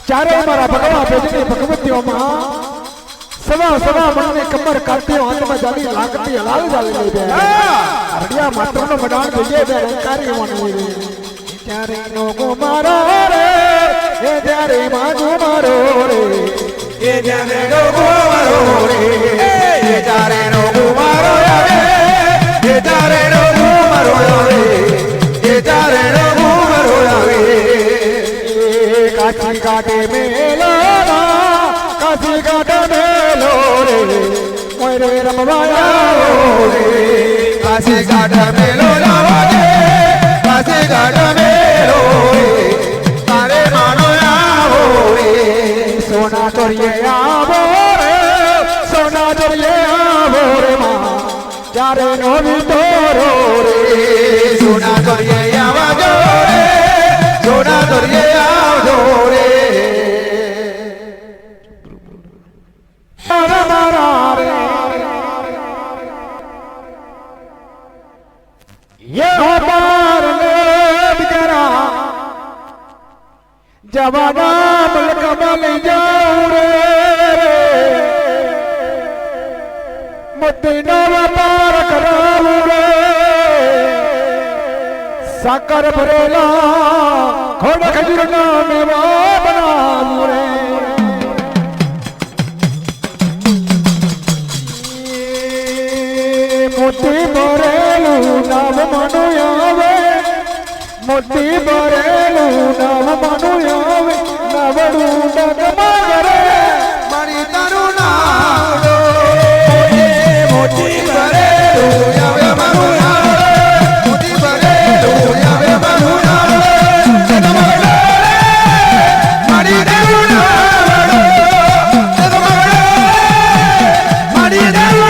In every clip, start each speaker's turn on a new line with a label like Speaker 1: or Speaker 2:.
Speaker 1: चारे मारा भगवा भेजनी भगवतियों मां सवा सवा मन ने कमर काटी हाथ में जाली लागती लाल जाली ले दे हरिया मात्र नो मडान જોઈએ બે રંકારી મણી રે ચારે નો ગુમારો રે એ ચારે માજુ મારો રે એ ચારે નો ગુમારો રે એ ચારે નો ગુમારો રે એ ચારે નો ગુમારો રે એ ચારે નો ગુમારો રે કાચી કાટે મેલો કાચી કાટે મેલો રે મોરે રમવાયા રે કાચી કાટે મેલો લાવો રે કાચી કાટે મેલો રે તારે માનો આવો રે સોના તોરીએ આવો રે સોના તોરીએ આવો રે માં ચારે નો વિતોરો રે સોના તોરીએ આવજો રે સોના તોરીએ આવજો રે મારા રે ये बार ने बिकरा जवाना मुल्क में जाऊं रे मुद्दीना व्यापार कराऊं रे साकर भरेला खोड़ खजूरना मेवा बनाऊं रे मोती भरेलू नाम मनु आवे मोती भरेलू नाम मनु आवे नवडू डगमा करे मारी तारू नाम मोती भरेलू आवे मनु आवे मोती भरेलू आवे मनु आवे डगमा करे मारी तारू नाम डगमा करे मारी तारू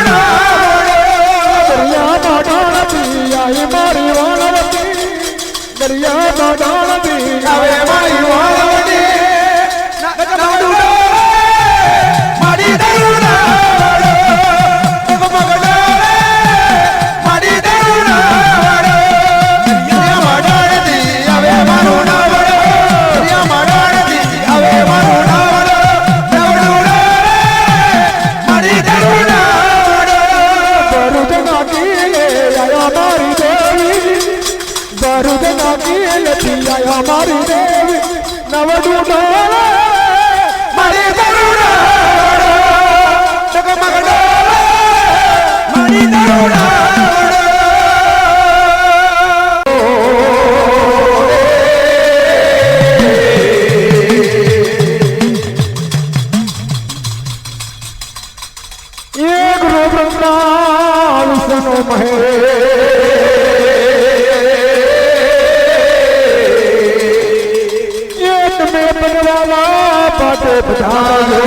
Speaker 1: दरिया बाडाल दी आवे माई वालवती नगडू माडी दरुना नगमगडा माडी दरुना दरिया बाडाल दी आवे मारुना दरिया बाडाल दी आवे मारुना नगडू माडी दरुना बरुदना कीले आया मारी देवी बरुदना कीले आया मारी देवी नवडू मारी दरुना नगमगडा मारी दरुना ये गुरु ब्रह्मा विष्णु महेश बनवाला बाटे बधायो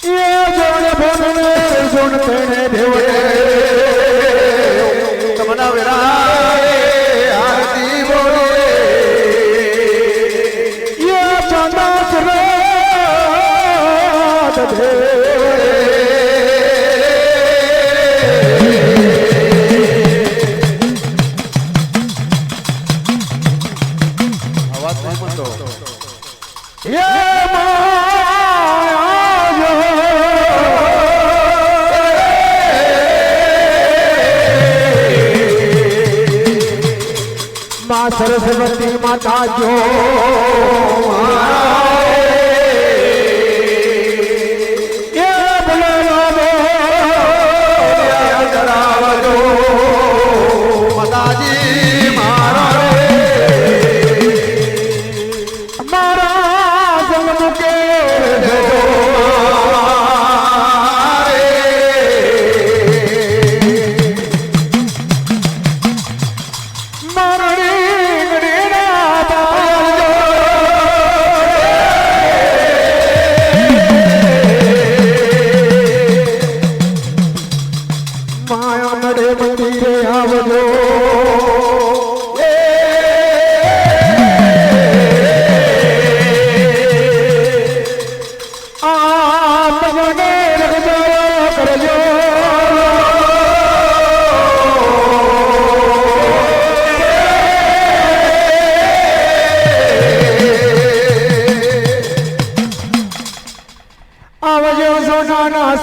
Speaker 1: ये जोन भोगने जोन तेने देवते तमना विराए आरती बोले ये चांदा सरे दे ये माँ सरस्वती माता जो ये बोले करावो माताजी मारा आप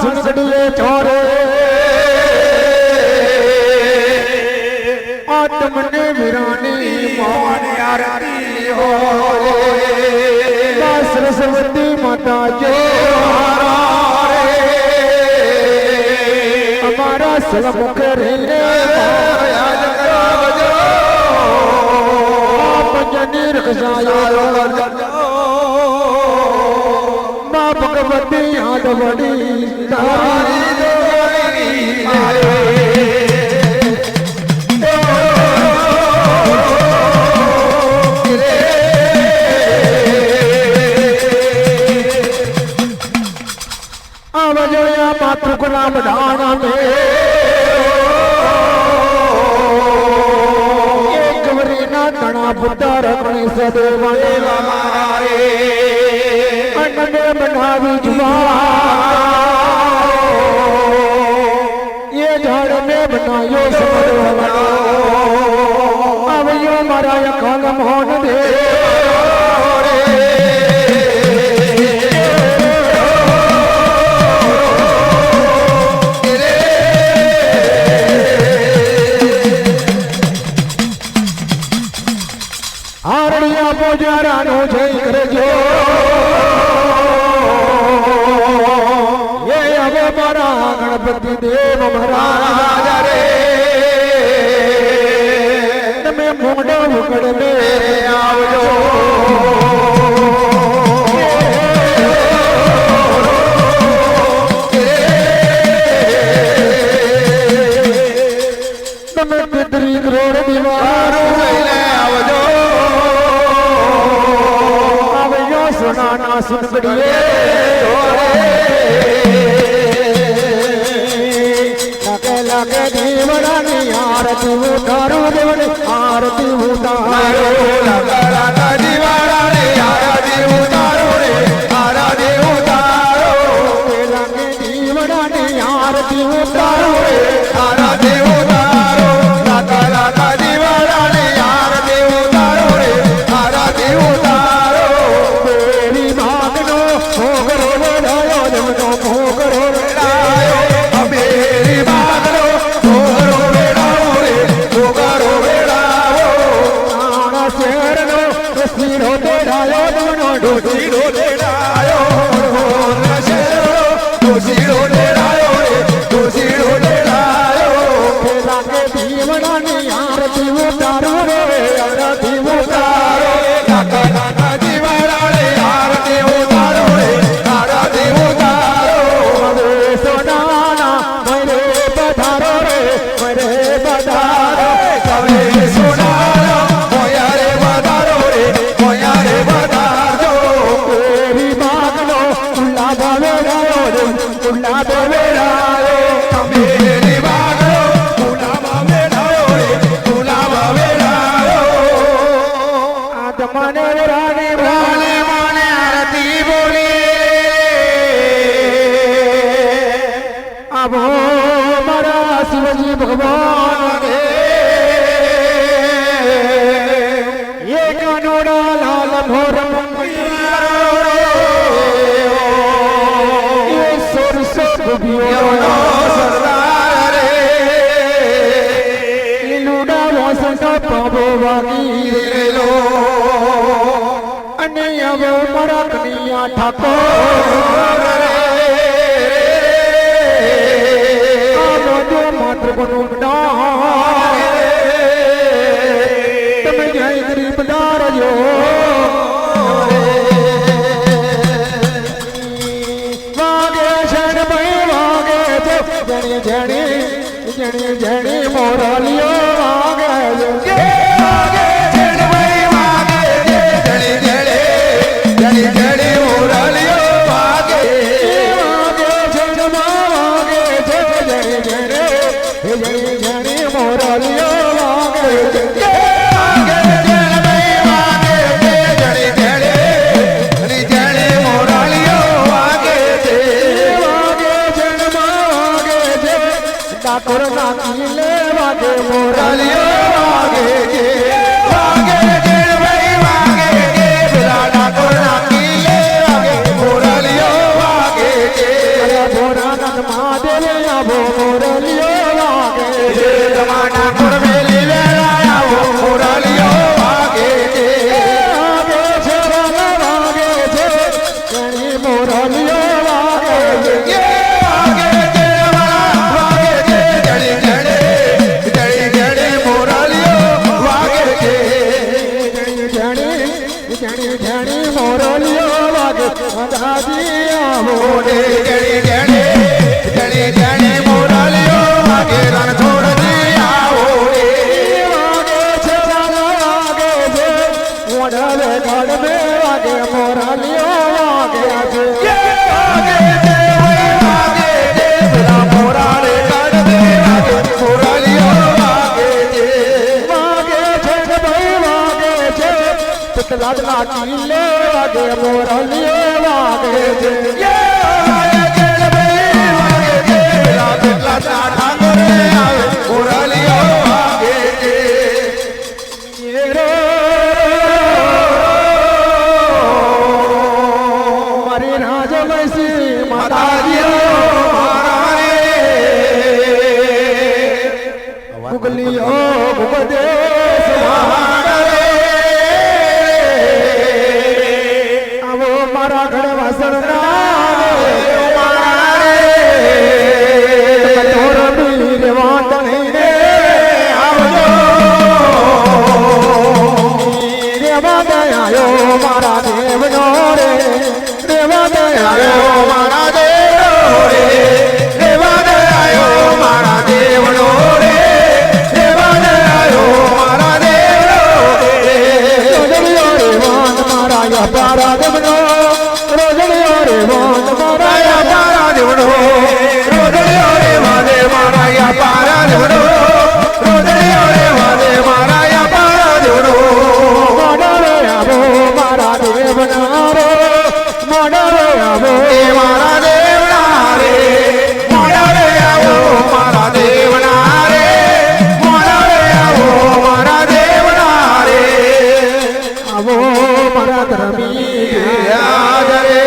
Speaker 1: सुनगड़िए छोरे आत्मने वीरानी मोहन आरती हो सरस्वती माता जो हमारा सलमुख रे जनी रखसायो माँ भगवती याद बड़ी तारी आवजोया मातृ को नाम ढाना में गणा बुद्धा रखने सदेवने हमारे अनने बनावी जुआ ये झाड़ में बनायो समरो अब यो मारा या कलम होन दे પોજારાનો જય કરજો એ હવે મારા ગણપતિ દેવ મહારાજ રે તમે મોઢો ઉકળને આવજો તમે 33 કરોડ દીવારો લઈને આવજો सुनाना सुन बड़िए लगे लगे दीवरानी आरती उतारो देवने आरती उतारो लगे लगे दीवरानी आरती उतारो रे आरती उतारो लगे दीवरानी आरती उतारो रे आरती उतारो लगे लगे दीवरानी आरती उतारो रे आरती उतारो शिवजी भगवान ये कानोड़ा लाल भोर ये सरसो सरदार रे लूडा वसंत पाबो वागी लो अने अब मरा कनिया ठाकोर मात्र बनुंडा तम जय गरीब दारजो वागे शरण भाई वागे तो जणी जणी जणी जणी मोरालियो वागे वागे शरण भाई वागे जणी जणी जणी जणी मोरालियो वागे वागे शरण वागे जणी जणी जनी जनी मोरालियो वागे वागे जन भाई वागे जनी जनी जनी जनी मोरालियो वागे वागे जन वागे डाकोर नाकीले वागे मोरालियो वागे वागे जन भाई वागे बिला डाकोर नाकीले वागे मोरालियो वागे बोरा नंद મોરલિયો વાગે
Speaker 2: જે જમાના કુરમેલી વેળા આવો મોરલિયો વાગે છે
Speaker 1: વાગે છે વાગે છે ઘણી મોરલિયો વાગે છે
Speaker 2: વાગે છે વાગે છે જડે જડે જડે જડે મોરલિયો વાગે છે
Speaker 1: ઘણી ઘણી મોરલિયો વાગે દાદી આવો
Speaker 2: મોડે જડે જડે જડે જડે મોરલિયો વાગે રણ છોડતી આવો રે
Speaker 1: વાગે છે વાગે છે મોઢાવે ગળમે વાગે મોરલિયો વાગે છે
Speaker 2: વાગે છે વાગે છે પેલા મોરાળે કાઢવે વાગે મોરલિયો વાગે છે
Speaker 1: વાગે છે કે ભાઈ વાગે છે પિતલાદના કિલ્લે વાગે મોરલિયો વાગે છે
Speaker 2: વાગે છે ભાઈ વાગે છે પેલા કેટલા ઠાકોરે આવે મોરલિયો વાગે છે
Speaker 1: મારી રાજવૈસી
Speaker 2: માતાજીઓ મારા રે
Speaker 1: ગુગલીઓ ગુગદેશ આવો મારા ઘરે વાસણના કઠોર વીર વાંદણીને રેવા દયાયો મારા દેવનો રે રેવા દયાયો
Speaker 2: મારા દેવનો રે રેવા દયાયો મારા દેવનો રે રેવા દયાયો મારા દેવનો રે
Speaker 1: રોજડિયો રે વાન મારા યાપારા દેવનો રોજડિયો રે વાન મારા
Speaker 2: યાપારા દેવનો રોદળિયો રે વાદે મારા યાપારા દેવનો રોદળિયો રે વાદે મારા યાપારા દેવનો
Speaker 1: મોડરે આવો મારા દેવના રે મોડરે આવો
Speaker 2: એ મારા દેવના રે મોડા રે આવો મારા દેવના રે મોડા રે આવો મારા દેવના રે
Speaker 1: આવો મારા ધર્મી
Speaker 2: યાદ રે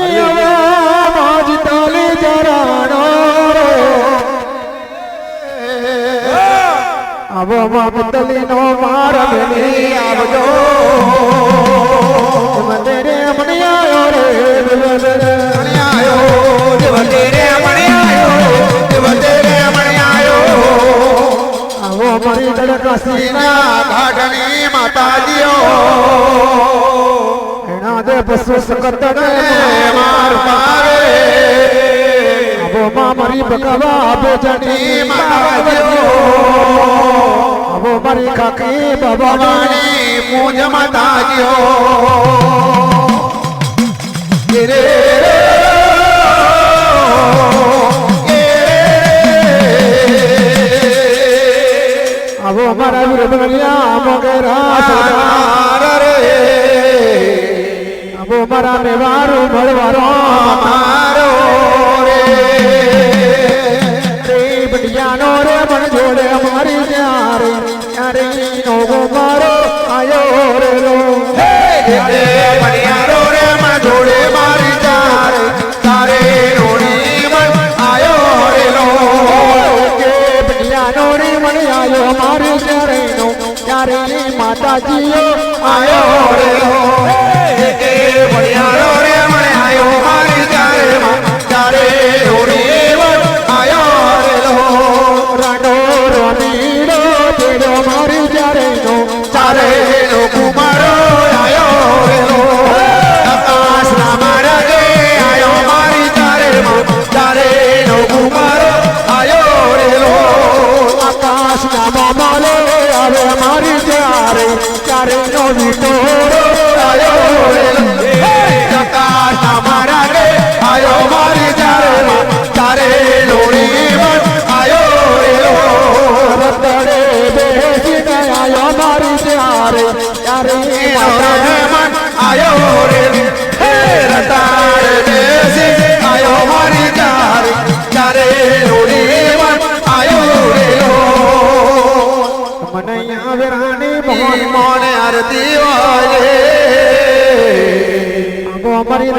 Speaker 1: આવો માજી તાલી જરાનો રે આવો મા પિતલીનો મારા બેની
Speaker 2: આવજો
Speaker 1: મંદિરે મણિયાયો રે
Speaker 2: મણિયાયો દેવતે રે મણિયાયો દેવતે રે મણિયાયો
Speaker 1: આવો મારી દડકાસી
Speaker 2: સીના ઘાટની માતાજીઓ
Speaker 1: એના દે પશુ સકતને
Speaker 2: માર પારે
Speaker 1: આવો મા મારી બકવા બેજણી
Speaker 2: માતાજીઓ
Speaker 1: આવો મારી કાકી બાબાની
Speaker 2: ભવાની પૂજ માતાજીઓ રે
Speaker 1: આવો મારા વીર બગલિયા મોગેરા
Speaker 2: રે
Speaker 1: આવો મારા મેવારો મળવારો
Speaker 2: મારો રે
Speaker 1: રે બડિયાનો રે મન જોડે મારી ત્યારે ત્યારે નો મારો આયો રે રો
Speaker 2: રે મણિયારો રે મન જોડે મારી ચારે તારે રોણી મન આયો રે લો
Speaker 1: કે બડિયાનો રે મન આયો મારી ત્યારે નો ત્યારે માતાજીઓ
Speaker 2: આયો રે લો એ મણિયારો રે મન આયો મારી ચારે તારે રોણી મન આયો રે લો
Speaker 1: રાડો રોમીડો તેડો મારી ત્યારે નો
Speaker 2: તારે નો કુમારો આયો રે લો આકાશ ના મારા ગે આયો મારી તારે તારે નો કુમારો આયો રે લો
Speaker 1: આકાશ ના મામાલે આવે મારી ત્યારે ત્યારે નો વિટોરો
Speaker 2: આયો રે લો આકાશ ના મારા ગે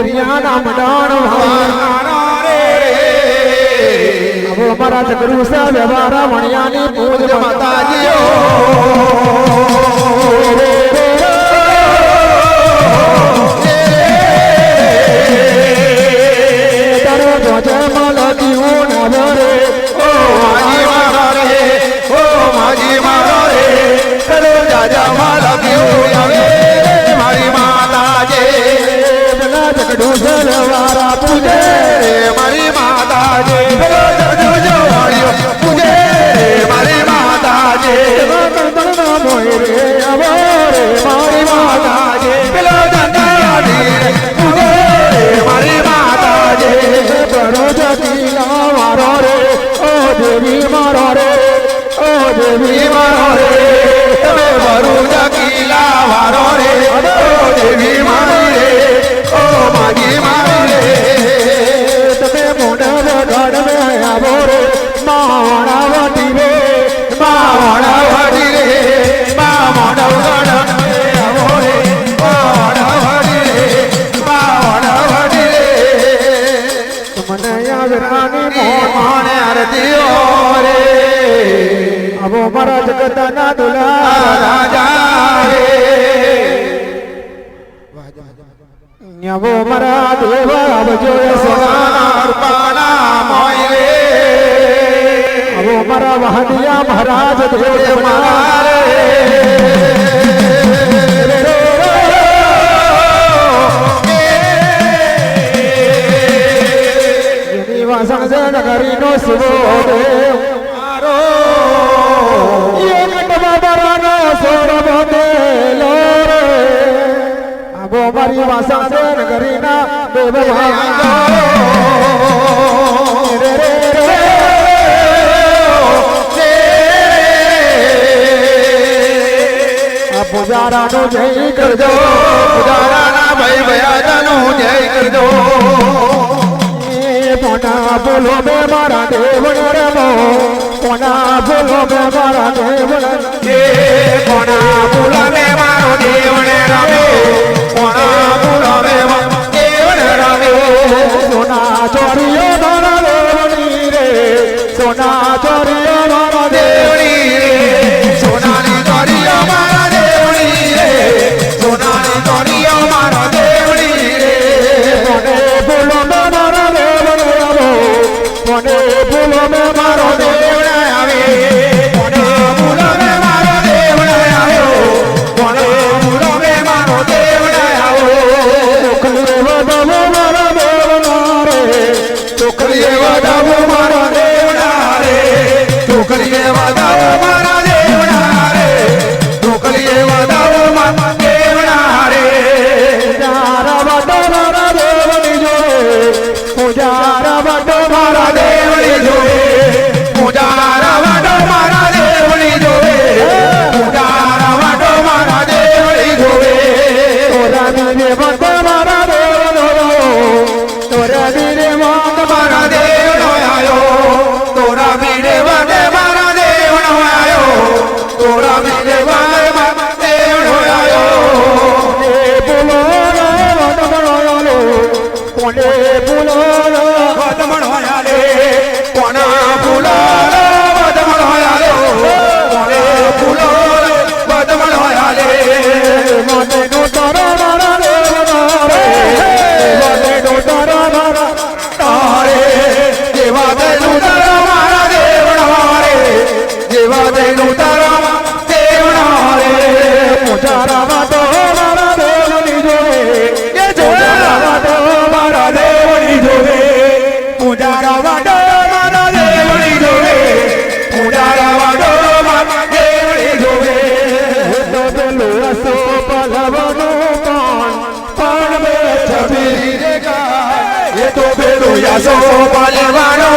Speaker 1: પિયરિયાના મડાણ
Speaker 2: વાના રે
Speaker 1: હવે અમારા જગરૂ સા વ્યવહારા વણિયાની પૂજ
Speaker 2: માતાજીઓ
Speaker 1: તારો ધ્વજ મલતી હું નવરે
Speaker 2: ઓ માજી મારો રે ઓ માજી મારો રે ચલો જાજા માલા ગયો આવે મારી માતાજી
Speaker 1: પેલા જગડું સલવારા પૂજે
Speaker 2: રે મારી માતાજી ચલો જજો જો વાળ્યો પૂજે રે મારી માતાજી
Speaker 1: મોય રે અવરે મારી
Speaker 2: માતાજી પેલો જંગાડી રે પૂજે રે મારી માતાજી
Speaker 1: બરો જગીલા મારો રે ઓ દેવી મારો રે ઓ દેવી
Speaker 2: મારો રે તમે વરુ જકીલા વારો રે ઓ દેવી મારી રે ઓ માગી મારી રે
Speaker 1: તમે મોઢ વગાડ મે આવો રે માવણા વટી રે
Speaker 2: માવણા વાડી રે માવણા વાડી રે આવો રે માવણા વાડી રે માવણા વાડી રે
Speaker 1: મને યાદરાની
Speaker 2: મોહણે આરતીઓ રે
Speaker 1: આવો મારા જગતના દુલા
Speaker 2: રાજા રે
Speaker 1: ન્યાવો મારા દેવ આવજો
Speaker 2: સોનાના રૂપાના મોય રે
Speaker 1: આવો મારા વહદિયા મહારાજ દેવ
Speaker 2: મારા રે
Speaker 1: વાસણ છે નગરીનો સુવો દેવ
Speaker 2: મારો
Speaker 1: એક બાબાનો સોરભ દેલો રે આવો મારી વાસણ છે નગરીના દેવ રે રે રે આ પૂજારાનો જય કરજો
Speaker 2: ઉદારાના ભાઈ ભયાજાનું જય કરજો
Speaker 1: કોના બોલો બે મારા દેવણ રમો કોના બોલો બે મારા દેવણ
Speaker 2: એ કોના બોલાવે મારો દેવને રમે કોના બોલાવે મારો દેવને રમે
Speaker 1: સોના ચોરીઓ મારા દેવણી રે સોના ચોરીઓ મારા
Speaker 2: દેવણી રે સોનાની ચોરીઓ મારા દેવણી રે સોનાની ચોરીઓ મારા દેવણી રે
Speaker 1: કોને બોલો બે મારા દેવણ રમો કોને બોલો બે મારો
Speaker 2: દેવને આવે કોને બોલાવે મારો દેવને આવ્યો કોને બોલાવે મારો દેવને આવ્યો
Speaker 1: મોકલી વધાવો મારા દેવના રે
Speaker 2: છોકરીએ વધાવો મારા દેવના રે છોકરીએ વધાવો મારા દેવના રે છોકરીએ વધાવો મારા દેવના રે
Speaker 1: પૂજારા વાટો મારા દેવની જોડે પૂજારા વાટો મારા
Speaker 2: દેવની જોડે પૂજારા વાટો મારા દેવની જોડે પૂજારા વાટો મારા દેવની જોડે
Speaker 1: તોરા વીરે વાટો મારા દેવનો તોરા વીરે વાટો
Speaker 2: મારા દેવનો આયો તોરા બીડે વાટે મારા દેવનો આયો તોરા બીડે વાટે મારા દેવનો આયો
Speaker 1: બોલો રે વાટો બનાયો કોને બોલો
Speaker 2: વદમણ હોયા રે કોના ફૂલાલો વદમણ હોયા રે કોને ફૂલાલો વદમણ હોયા રે
Speaker 1: મને નો તારા મારા દેવનો રે મને નો તારા મારા
Speaker 2: તારે જેવા દેનું તારા મારા દેવનો રે જેવા દેનું તારા દેવનો રે
Speaker 1: પૂજારા વાટો મારા દેવની જોડે
Speaker 2: એ જોડા વાટો મારા દેવની જોડે પૂજારા વાટો મારા દેવની જોડે પૂજારા વાટો મારા દેવની જોડે
Speaker 1: તો પેલું અસો પલવનો પણ મે છબી
Speaker 2: રે ગાય એ તો પેલો યાસો પાલવાનો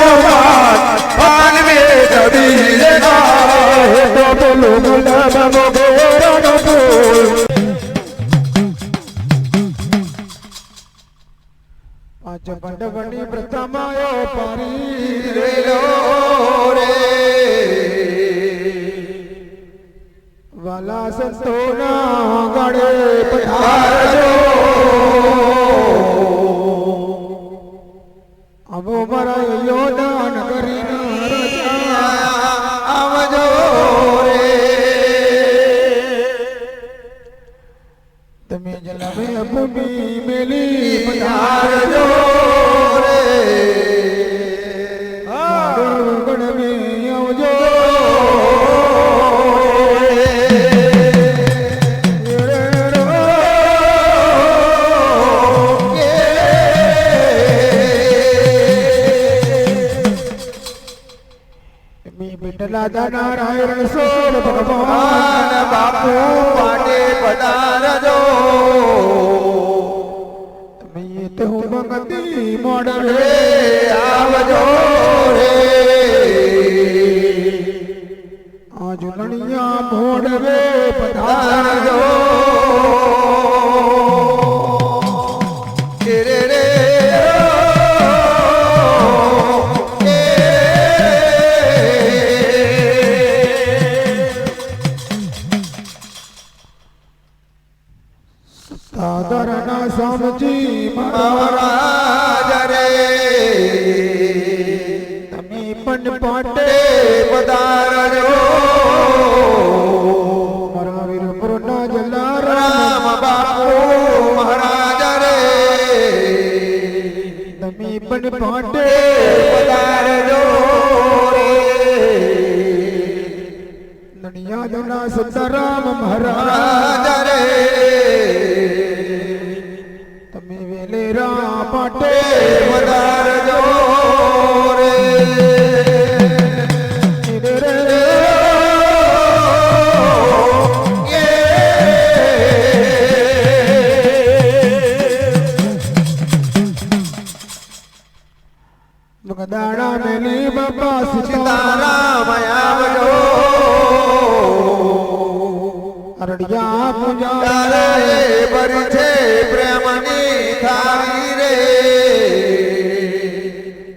Speaker 2: પાન મે જબી રે ગાય
Speaker 1: તો પેલું ગુલાબનો ઘેરનો ફૂલ પાંચ પાંડવની પ્રથમાયો પારી
Speaker 2: રેલો રે
Speaker 1: વાલા સંતોના ગળે પધારજો
Speaker 2: આજો
Speaker 1: આવો મારા યોદાન કરીને રજા
Speaker 2: આવજો રે
Speaker 1: તમે જલાવે ભૂમિ મેલી પધારજો
Speaker 2: રે
Speaker 1: મારો ગણમે આવજો બેટલા નારાયણ સોર ભગવાન
Speaker 2: બાપુ માટે પધારજો
Speaker 1: તમે તે હું ભગતી મોડવે
Speaker 2: રે આવજો રે
Speaker 1: આ ઝુલણિયા મોડવે પધારજો
Speaker 2: રે રે
Speaker 1: સાદરના સામજી
Speaker 2: મહારાજ રે
Speaker 1: તમે પણ પાટે
Speaker 2: પધારજો
Speaker 1: મારા વીર પુરના જલારામ
Speaker 2: રામ બાપુ મહારાજ રે
Speaker 1: તમે પણ પાટે
Speaker 2: પધારજો રે
Speaker 1: નડિયાદના સીતારામ મહારાજ
Speaker 2: મહારાજ રે
Speaker 1: તમે વેલેરા પાટે
Speaker 2: પધારજો રે
Speaker 1: બગદાણા મેલી બાપા
Speaker 2: સીતારામ આવજો
Speaker 1: અરડિયા પૂજા
Speaker 2: તારે ભરી છે પ્રેમની થાળી રે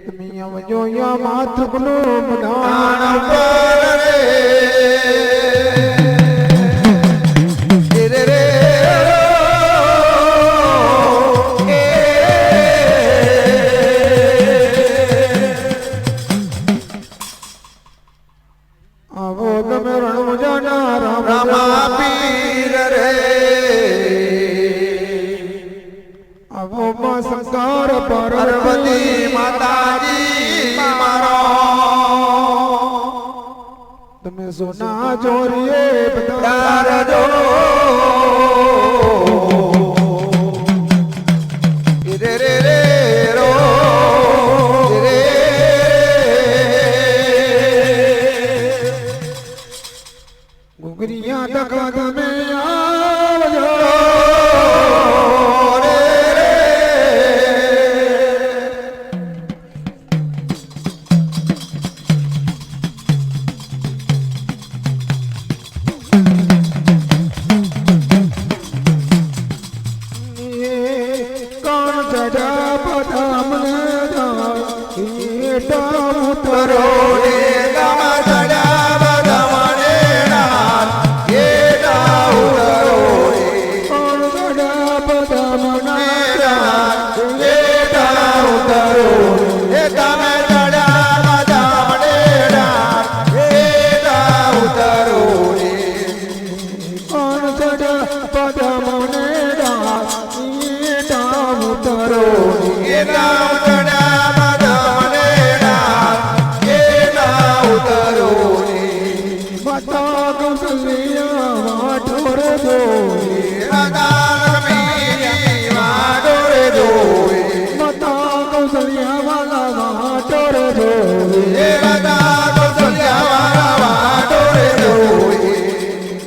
Speaker 1: તમે આવજો યા માતૃકનો
Speaker 2: દાન
Speaker 1: મનાણ
Speaker 2: પર રે રે
Speaker 1: આવો તમે રણુજાના રામ
Speaker 2: રામા પીર રે
Speaker 1: આવો માં શંકર
Speaker 2: પાર્વતી
Speaker 1: પાર્વતી
Speaker 2: માતાજી મારો
Speaker 1: તમે સોના ચોરીએ
Speaker 2: પધારજો રે રે રે રો રે
Speaker 1: ગુગરિયા તકા તમે આવજો કોણ ચડા પદામને એટા ઉતરો
Speaker 2: રે ગમ ચડા બદમણે નાથ એ દાઉ રો રે
Speaker 1: કોણ ચડા પદામને
Speaker 2: નાથ એ દાઉ રો એ તમે ચડા બદમણે નાથ એ દાઉ રો રે
Speaker 1: કોણ ચડા પદામને એટા ઉતરો
Speaker 2: એ દાઉ ચડા બદમણે નાથ એ દાઉ રો રે
Speaker 1: માતા કૌશલ્યા વાઠોર દો માતા કૌશલ્યા વાલા વાઠોર દો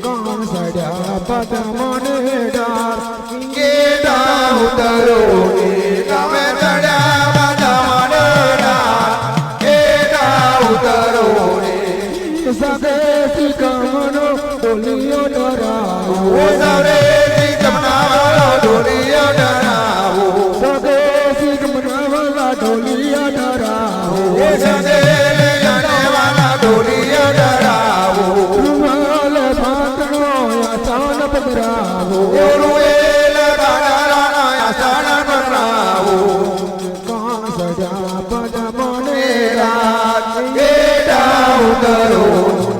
Speaker 1: કાન સડ્યા પદમને ડાર સગે શિકમનો ડોલિયો ડરાવો સગે શિકમના વાલા ડોલિયા ડરાવો રૂમાલ ભાતનો આસાન પધરાવો કાન સજા પદમને
Speaker 2: રાત બેટા ઉતરો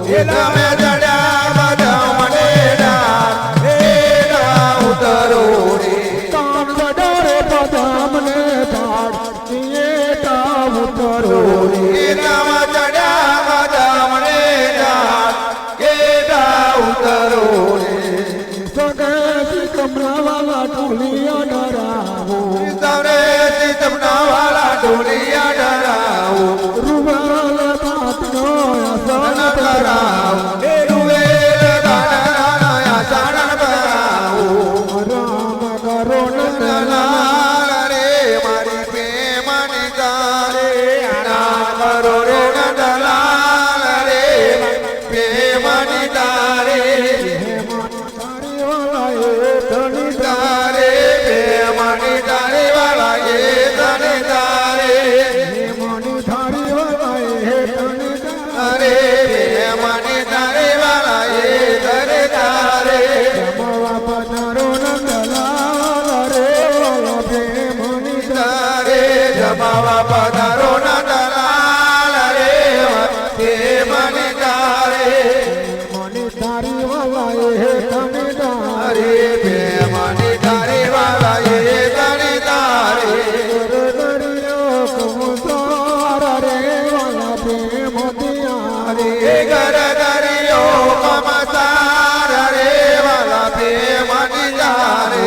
Speaker 2: એ તમે ચડ્યા પદમને રાત બેટા ઉતરો રે
Speaker 1: કાન વડારે પદમને ધાડ એટા ઉતરો રે
Speaker 2: એ તમે ચડ્યા પદમને રાત બેટા ઉતરો રે
Speaker 1: સગેથી કમરાવાલા ટોલિયા ડરાવો
Speaker 2: તમને તમને વાલા ઢોલિયા ડરાવો
Speaker 1: રૂવાલ પાતનો આસન
Speaker 2: કરાવો એ રૂવેલ દાણા સાણન કરાવો
Speaker 1: રામ કરો નંદલાલ
Speaker 2: લાલ રે મારી પ્રેમની તારે આના કરો રે નંદલાલ રે પ્રેમની તારે
Speaker 1: તારી વાલા એ ધણી
Speaker 2: તારે પ્રેમની તારે વાલા એ તને તારે
Speaker 1: મણી ધારી વાલા એ ધણી
Speaker 2: અરે પ્રેમની તારે વાલા એ તને તારે
Speaker 1: જમાવા પધારો નંદલાલ રે વાલા પ્રેમની
Speaker 2: તારે જમાવા પધારો નંદલાલ રે પ્રેમની તારે
Speaker 1: મણી ધારી વાલા એ ધણી
Speaker 2: અરે પ્રેમની તારે વાલા એ તને તારે
Speaker 1: દરિયો કમસાર રે વાલા પ્રેમ દિયા
Speaker 2: એ ઘર દરિયો કમસાર રે વાલા પ્રેમની તારે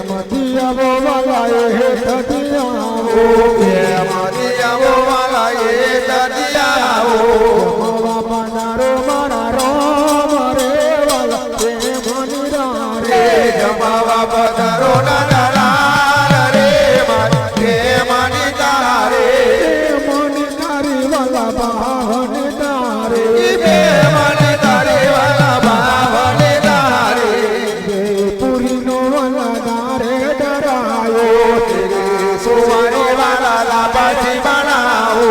Speaker 1: મતિયાવો વાલા એ ધતિયાવો
Speaker 2: પ્રેમની આવો વાલા એ દરિયાઓ
Speaker 1: જમાવા પધારો મારા રોમ રે વાલા પ્રેમની રારે
Speaker 2: જમાવા પધારો નંદલાલ રે પ્રેમની તારે
Speaker 1: મણી ધારી વાલા બાહની તારે
Speaker 2: પ્રેમની તારે વાલા બાવને તારે
Speaker 1: પુરીનો વાલા દારે ડરાયો
Speaker 2: સુવારી વાલા લાપાથી બનાવો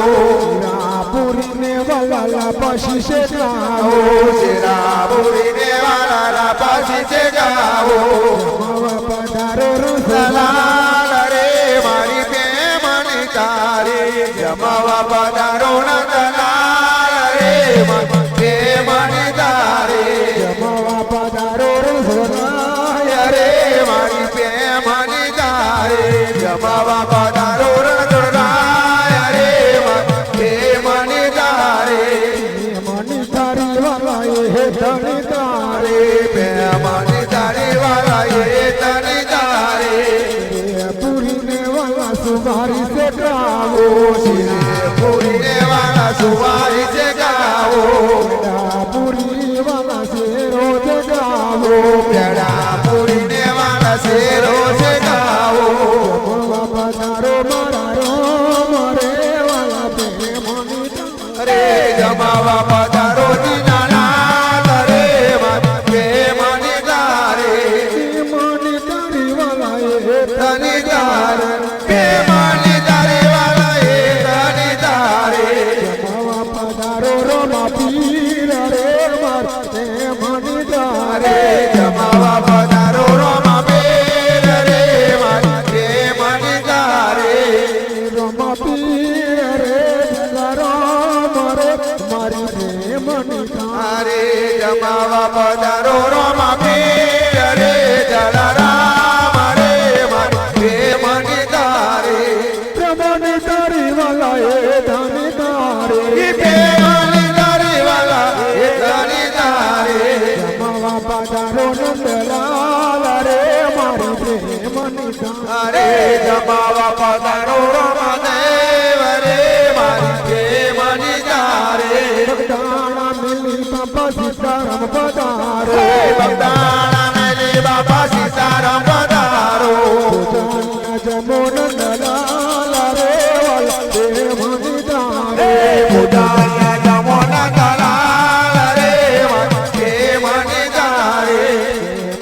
Speaker 1: પુરીને વાલા લાપશી શેકાવો
Speaker 2: શિરાપુરી વાલા લાપાથી છે ગાવો
Speaker 1: જમાવા પધારો રસલા
Speaker 2: લાલ રે મારી પ્રેમની તારે જમાવા પધારો નંદલાલ રે પ્રેમની તારે
Speaker 1: જમાવા પધારો રસલા
Speaker 2: રે મારી પ્રેમની તારે જમાવા પધારો નંદલાલ રે પ્રેમની તારે
Speaker 1: મણી ધારી વાલા એ ધણી તારે
Speaker 2: પ્રેમની તારે વાલા એ તને તારે
Speaker 1: પુરીને વાલા સુમારી શેકાવો
Speaker 2: પૂરી વાલા સુવારી છે ગાવો
Speaker 1: પુરી વાલા શેરો જગાવો
Speaker 2: પેડા પૂરી વાલા શેરો છે ગાવો
Speaker 1: જમાવા પધારો મારા રોમ રે વાલા પ્રેમની તારે
Speaker 2: રે જમાવા પધારો દીનાનાથ રે પ્રેમની તારે
Speaker 1: મણી ધારી વાલા એ
Speaker 2: તને તારે પ્રેમની તારે વાલા એ તને તારે
Speaker 1: જમાવા પધારો રોમા પીર રે માર પ્રેમની તારે
Speaker 2: રે જમાવા પધારો રોમા બેર રે પ્રેમની તારે
Speaker 1: રોમા પીર રે રામ રે મારી પ્રેમની તારે
Speaker 2: તારે જમાવા પધારો રોમા બેર રે જલારામ રે પ્રેમની તારે
Speaker 1: પ્રેમની તારી વાલા એ ધણી તારે
Speaker 2: પ્રેમની તારે વાલા એ તને તારે
Speaker 1: જમાવા પધારો નંદલાલ રે મારી પ્રેમની તારે
Speaker 2: અરે જમાવા પધારો રોમા દેવ રે મારી પ્રેમની તારે
Speaker 1: બગદાણા મિલી બાપા સીતારામ પધારો
Speaker 2: બગદાણા મેલી બાપા સીતારામ પધારો
Speaker 1: જાનિયા જમો નંદલાલ રે વાલા પ્રેમની તારે
Speaker 2: ઉદાયા જમોના દલાલ રે પ્રેમની તારે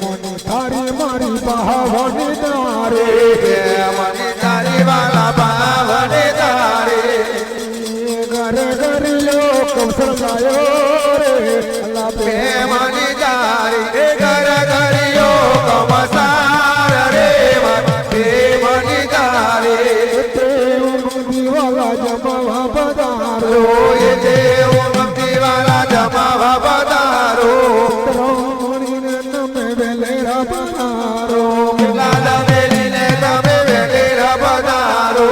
Speaker 1: મની તારી મારી બાહની તારે
Speaker 2: પ્રેમની તારી વાલા ભાવને તારે
Speaker 1: ઘર ઘર લોક કૌશલાયો રે અલ્લાહ
Speaker 2: પ્રેમની તારી ઘર ઘરિયો કમસાર રે પ્રેમની તારે
Speaker 1: પ્રેમ દીવાલા વાલા જમાવા પધારો
Speaker 2: એ દેવ ભક્તિ વાલા જમાવા પધારો
Speaker 1: રાણીને તમે વેલેરા પધારો
Speaker 2: લાલ વેલીને તમે વેલેરા પધારો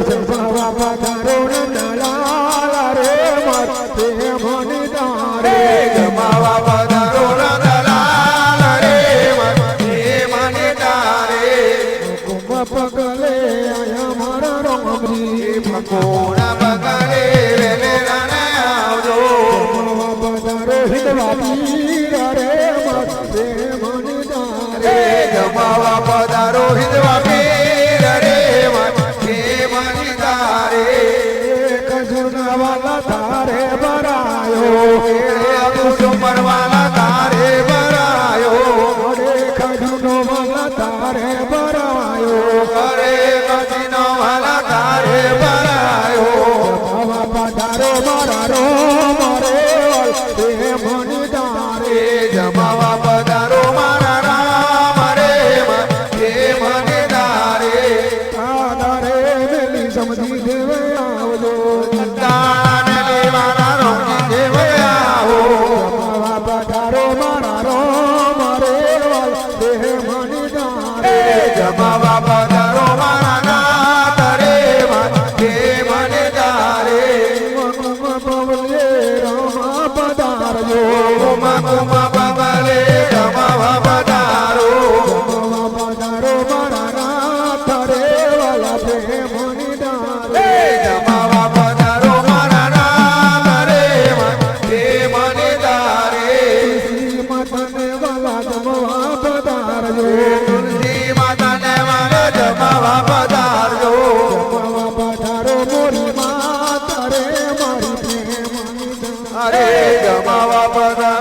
Speaker 1: જમાવા પધારો નંદલાલા રે માતે મની તારે
Speaker 2: જમાવા પધારો નંદલાલ રે મને તારે
Speaker 1: કુમ પગલે આયા મારા રામજી
Speaker 2: ભગોણા બગલે વેલેરા ને આવજો
Speaker 1: જમાવા પધારો હિતવા પીરા રે માતે મની તારે
Speaker 2: જમાવા પધારો હિંદવા પીર રે મને તારે
Speaker 1: કજુના વાલા તારે ભરાયો
Speaker 2: પરવાલા તારે ભરાયો
Speaker 1: અરે કજુનો વાલા તારે ભરાયો
Speaker 2: અરે કચીનો વાલા તારે ભરાયો
Speaker 1: બાવા પધારો મારા રો મારે તે મની તારે
Speaker 2: જમાવા પધારો મારા રામ રે મને તારે
Speaker 1: તારે મેલી સમજી દેવે આવજો
Speaker 2: તાને લેવાના રોકી દેવે આવો
Speaker 1: બાવા પધારો મારા રો મારે તે મની તારે
Speaker 2: જમાવા પધારો મારા નાથ રે મને તારે
Speaker 1: પવલે રામા પધારજો
Speaker 2: કુમા કુમા બગલે જમાવા પધારો
Speaker 1: બાવા પધારો મારા નાથ રે વાલા તે મની તારે
Speaker 2: જમાવા પધારો મારા નાથ રે મને તારે
Speaker 1: માતાને વાલા જમવા પધારજો
Speaker 2: તુલસી માતાને મારે જમાવા પધારજો
Speaker 1: જમવા પધારો મોરી માતા રે મારી પ્રેમની
Speaker 2: અરે જમાવા પધારો